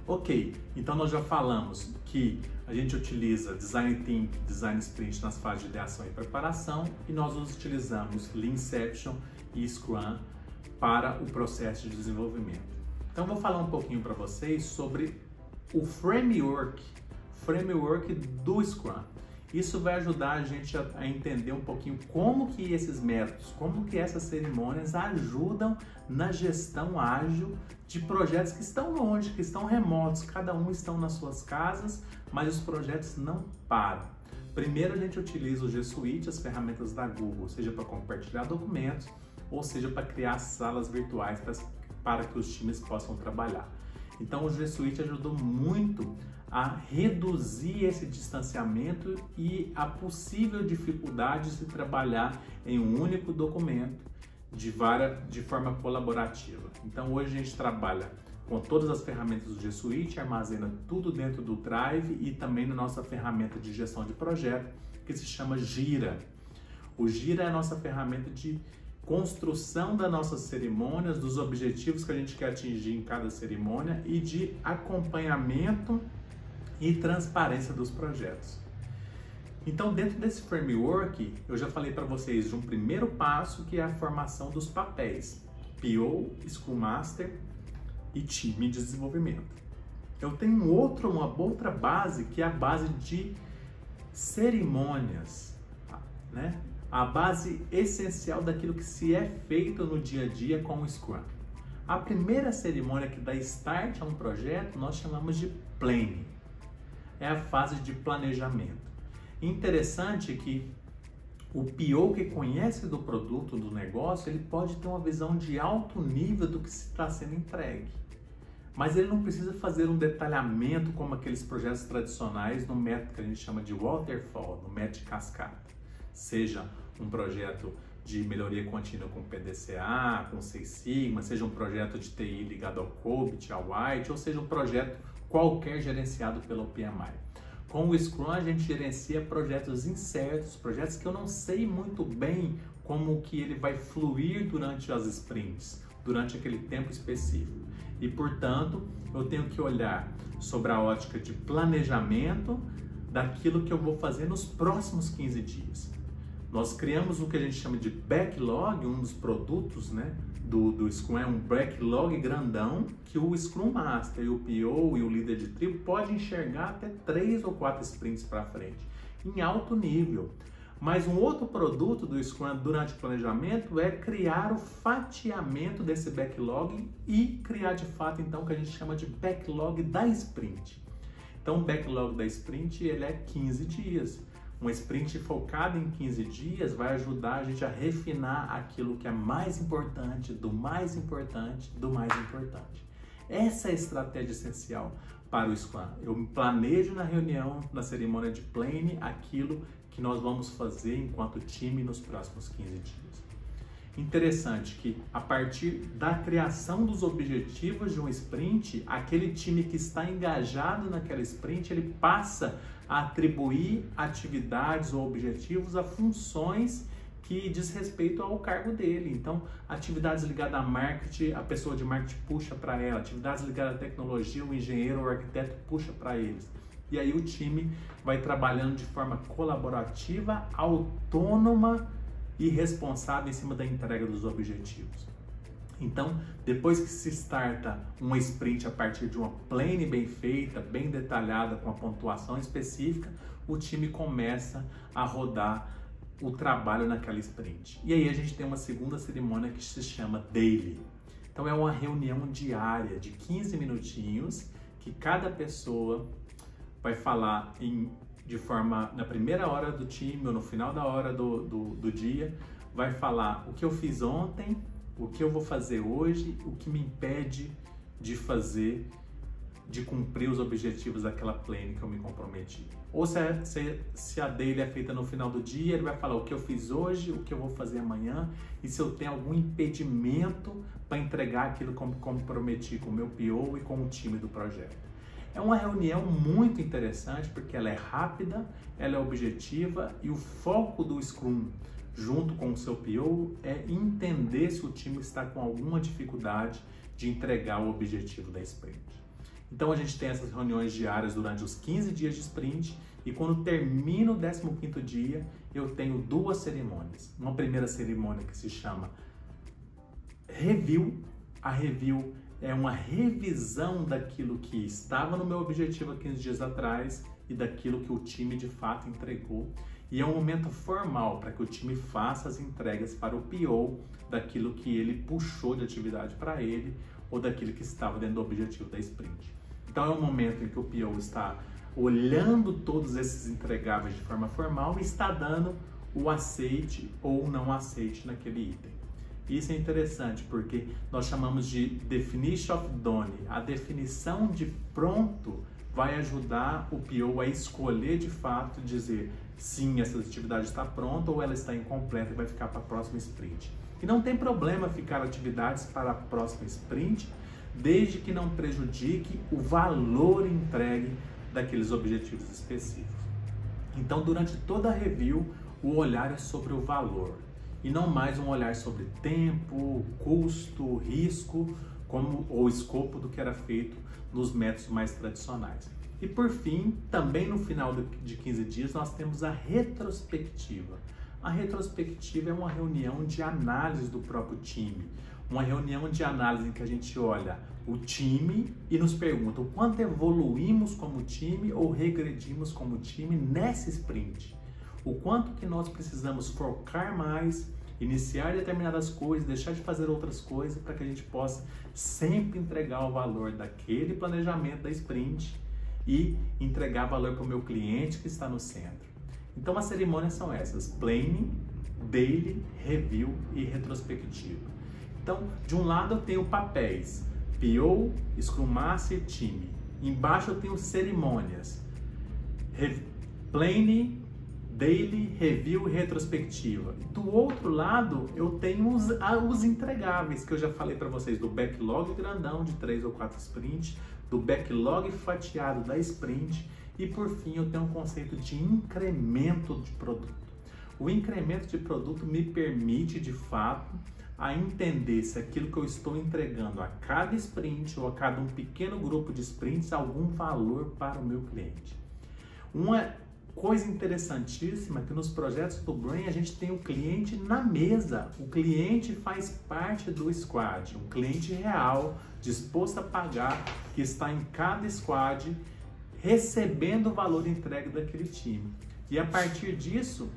Ok, então nós já falamos que a gente utiliza Design Thinking, Design Sprint nas fases de ideação e preparação e nós utilizamos Leanception e Scrum para o processo de desenvolvimento. Então eu vou falar um pouquinho para vocês sobre o framework do Scrum. Isso vai ajudar a gente a entender um pouquinho como que esses métodos, como que essas cerimônias ajudam na gestão ágil de projetos que estão longe, que estão remotos, cada um estão nas suas casas, mas os projetos não param. Primeiro a gente utiliza o G Suite, as ferramentas da Google, seja para compartilhar documentos, ou seja para criar salas virtuais para que os times possam trabalhar. Então o G Suite ajudou muito a reduzir esse distanciamento e a possível dificuldade de se trabalhar em um único documento de forma colaborativa. Então hoje a gente trabalha com todas as ferramentas do G Suite, armazena tudo dentro do Drive e também na nossa ferramenta de gestão de projeto, que se chama Gira. O Gira é a nossa ferramenta de construção das nossas cerimônias, dos objetivos que a gente quer atingir em cada cerimônia e de acompanhamento e transparência dos projetos. Então, dentro desse framework, eu já falei para vocês de um primeiro passo que é a formação dos papéis PO, Scrum Master e time de desenvolvimento. Eu tenho uma outra base que é a base de cerimônias, né? A base essencial daquilo que se é feito no dia a dia com o Scrum. A primeira cerimônia que dá start a um projeto nós chamamos de Planning. É a fase de planejamento. Interessante que o PO que conhece do produto, do negócio, ele pode ter uma visão de alto nível do que está sendo entregue. Mas ele não precisa fazer um detalhamento como aqueles projetos tradicionais no método que a gente chama de Waterfall, no método de cascata. Seja um projeto de melhoria contínua com PDCA, com Six Sigma, seja um projeto de TI ligado ao COBIT, ao White, ou seja um projeto qualquer gerenciado pelo PMI. Com o Scrum a gente gerencia projetos incertos, projetos que eu não sei muito bem como que ele vai fluir durante as sprints, durante aquele tempo específico. E portanto, eu tenho que olhar sobre a ótica de planejamento daquilo que eu vou fazer nos próximos 15 dias. Nós criamos o que a gente chama de backlog, um dos produtos, né, do Scrum, é um backlog grandão que o Scrum Master, e o PO e o líder de tribo pode enxergar até 3 ou 4 sprints para frente, em alto nível. Mas um outro produto do Scrum durante o planejamento é criar o fatiamento desse backlog e criar de fato então o que a gente chama de backlog da sprint. Então o backlog da sprint ele é 15 dias. Um sprint focado em 15 dias vai ajudar a gente a refinar aquilo que é mais importante, do mais importante, do mais importante. Essa é a estratégia essencial para o Scrum. Eu planejo na reunião, na cerimônia de planning, aquilo que nós vamos fazer enquanto time nos próximos 15 dias. Interessante que a partir da criação dos objetivos de um sprint, aquele time que está engajado naquela sprint, ele passa a atribuir atividades ou objetivos a funções que diz respeito ao cargo dele. Então, atividades ligadas a marketing, a pessoa de marketing puxa para ela, atividades ligadas à tecnologia, o engenheiro ou o arquiteto puxa para eles. E aí o time vai trabalhando de forma colaborativa, autônoma e responsável em cima da entrega dos objetivos. Então, depois que se starta uma sprint a partir de uma planning bem feita, bem detalhada, com a pontuação específica, o time começa a rodar o trabalho naquela sprint. E aí a gente tem uma segunda cerimônia que se chama Daily. Então é uma reunião diária de 15 minutinhos que cada pessoa vai falar na primeira hora do time ou no final da hora do dia, vai falar o que eu fiz ontem, o que eu vou fazer hoje, o que me impede de cumprir os objetivos daquela planning que eu me comprometi. Ou se a daily é feita no final do dia, ele vai falar o que eu fiz hoje, o que eu vou fazer amanhã e se eu tenho algum impedimento para entregar aquilo que eu me comprometi com o meu PO e com o time do projeto. É uma reunião muito interessante porque ela é rápida, ela é objetiva e o foco do Scrum junto com o seu PO é entender se o time está com alguma dificuldade de entregar o objetivo da sprint. Então a gente tem essas reuniões diárias durante os 15 dias de sprint e quando termina o 15º dia, eu tenho 2 cerimônias. Uma primeira cerimônia que se chama Review. A Review é uma revisão daquilo que estava no meu objetivo há 15 dias atrás e daquilo que o time de fato entregou. E é um momento formal para que o time faça as entregas para o PO daquilo que ele puxou de atividade para ele ou daquilo que estava dentro do objetivo da sprint. Então é um momento em que o PO está olhando todos esses entregáveis de forma formal e está dando o aceite ou não aceite naquele item. Isso é interessante porque nós chamamos de Definition of Done. A definição de pronto vai ajudar o PO a escolher de fato, dizer sim, essa atividade está pronta ou ela está incompleta e vai ficar para a próxima sprint. E não tem problema ficar atividades para a próxima sprint, desde que não prejudique o valor entregue daqueles objetivos específicos. Então, durante toda a review, o olhar é sobre o valor e não mais um olhar sobre tempo, custo, risco, como o escopo do que era feito nos métodos mais tradicionais. E por fim, também no final de 15 dias, nós temos a retrospectiva. A retrospectiva é uma reunião de análise do próprio time, uma reunião de análise em que a gente olha o time e nos pergunta o quanto evoluímos como time ou regredimos como time nessa sprint. O quanto que nós precisamos focar mais, iniciar determinadas coisas, deixar de fazer outras coisas para que a gente possa sempre entregar o valor daquele planejamento da sprint e entregar valor para o meu cliente que está no centro. Então as cerimônias são essas: Planning, Daily, Review e Retrospectiva. Então, de um lado eu tenho papéis, PO, Scrum Master, time. Embaixo eu tenho cerimônias, Planning, Daily, Review e Retrospectiva. Do outro lado eu tenho os entregáveis, que eu já falei para vocês, do backlog grandão de 3 ou 4 sprints, do backlog fatiado da sprint e por fim eu tenho um conceito de incremento de produto. O incremento de produto me permite de fato a entender se aquilo que eu estou entregando a cada sprint ou a cada um pequeno grupo de sprints algum valor para o meu cliente. Uma coisa interessantíssima é que nos projetos do Brain a gente tem o cliente na mesa. O cliente faz parte do squad, um cliente real, disposto a pagar, que está em cada squad, recebendo o valor entregue daquele time. E a partir disso,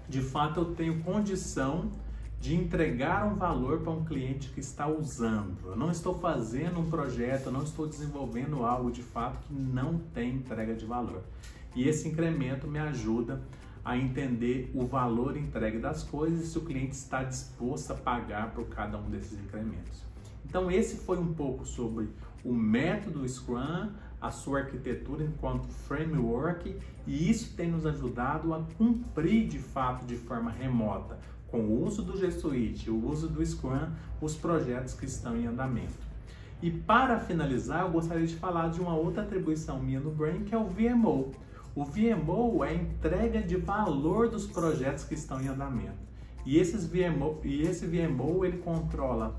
de fato, eu tenho condição de entregar um valor para um cliente que está usando. Eu não estou fazendo um projeto, eu não estou desenvolvendo algo de fato que não tem entrega de valor. E esse incremento me ajuda a entender o valor entregue das coisas e se o cliente está disposto a pagar por cada um desses incrementos. Então esse foi um pouco sobre o método Scrum, a sua arquitetura enquanto framework, e isso tem nos ajudado a cumprir de fato de forma remota, com o uso do G Suite, o uso do Scrum, os projetos que estão em andamento. E para finalizar, eu gostaria de falar de uma outra atribuição minha no Brain, que é o VMO. O VMO é a entrega de valor dos projetos que estão em andamento. E esse VMO ele controla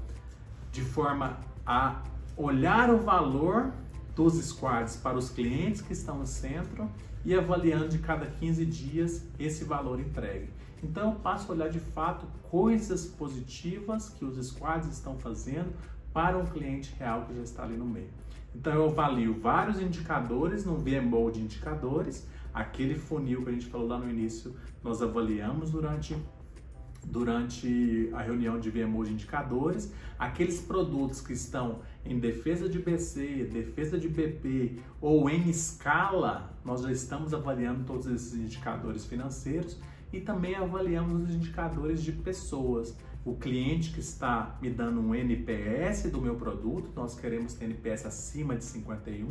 de forma a olhar o valor dos squads para os clientes que estão no centro e avaliando de cada 15 dias esse valor entregue. Então eu passo a olhar de fato coisas positivas que os squads estão fazendo para um cliente real que já está ali no meio. Então eu avalio vários indicadores no VMO de indicadores, aquele funil que a gente falou lá no início, nós avaliamos durante a reunião de VMO de indicadores, aqueles produtos que estão em defesa de BC, defesa de BP ou em escala, nós já estamos avaliando todos esses indicadores financeiros e também avaliamos os indicadores de pessoas. O cliente que está me dando um NPS do meu produto, nós queremos ter NPS acima de 51,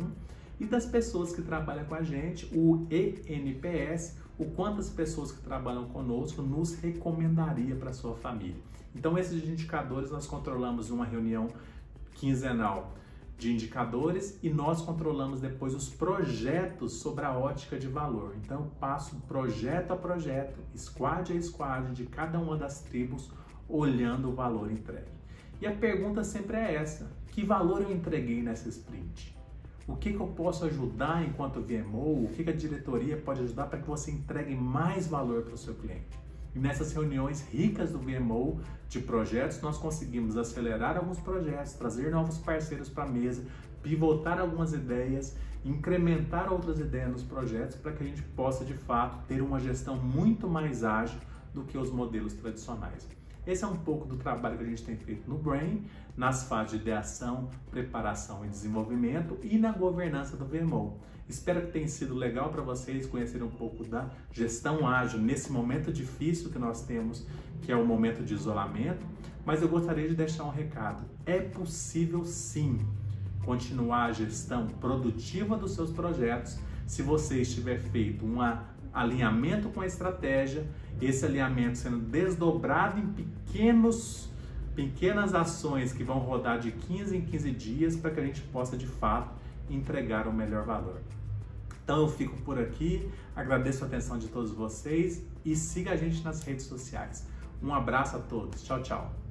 e das pessoas que trabalham com a gente, o eNPS, o quanto as pessoas que trabalham conosco nos recomendaria para a sua família. Então esses indicadores nós controlamos numa reunião quinzenal de indicadores e nós controlamos depois os projetos sobre a ótica de valor. Então eu passo projeto a projeto, squad a squad de cada uma das tribos, olhando o valor entregue. E a pergunta sempre é essa: que valor eu entreguei nessa sprint? O que eu posso ajudar enquanto VMO? O que a diretoria pode ajudar para que você entregue mais valor para o seu cliente? E nessas reuniões ricas do VMO de projetos, nós conseguimos acelerar alguns projetos, trazer novos parceiros para a mesa, pivotar algumas ideias, incrementar outras ideias nos projetos para que a gente possa, de fato, ter uma gestão muito mais ágil do que os modelos tradicionais. Esse é um pouco do trabalho que a gente tem feito no Brain, nas fases de ideação, preparação e desenvolvimento e na governança do VMO. Espero que tenha sido legal para vocês conhecerem um pouco da gestão ágil nesse momento difícil que nós temos, que é o momento de isolamento, mas eu gostaria de deixar um recado. É possível sim continuar a gestão produtiva dos seus projetos se você estiver feito um alinhamento com a estratégia, esse alinhamento sendo desdobrado em pequenas ações que vão rodar de 15 em 15 dias para que a gente possa de fato entregar o melhor valor. Então eu fico por aqui, agradeço a atenção de todos vocês e siga a gente nas redes sociais. Um abraço a todos, tchau, tchau!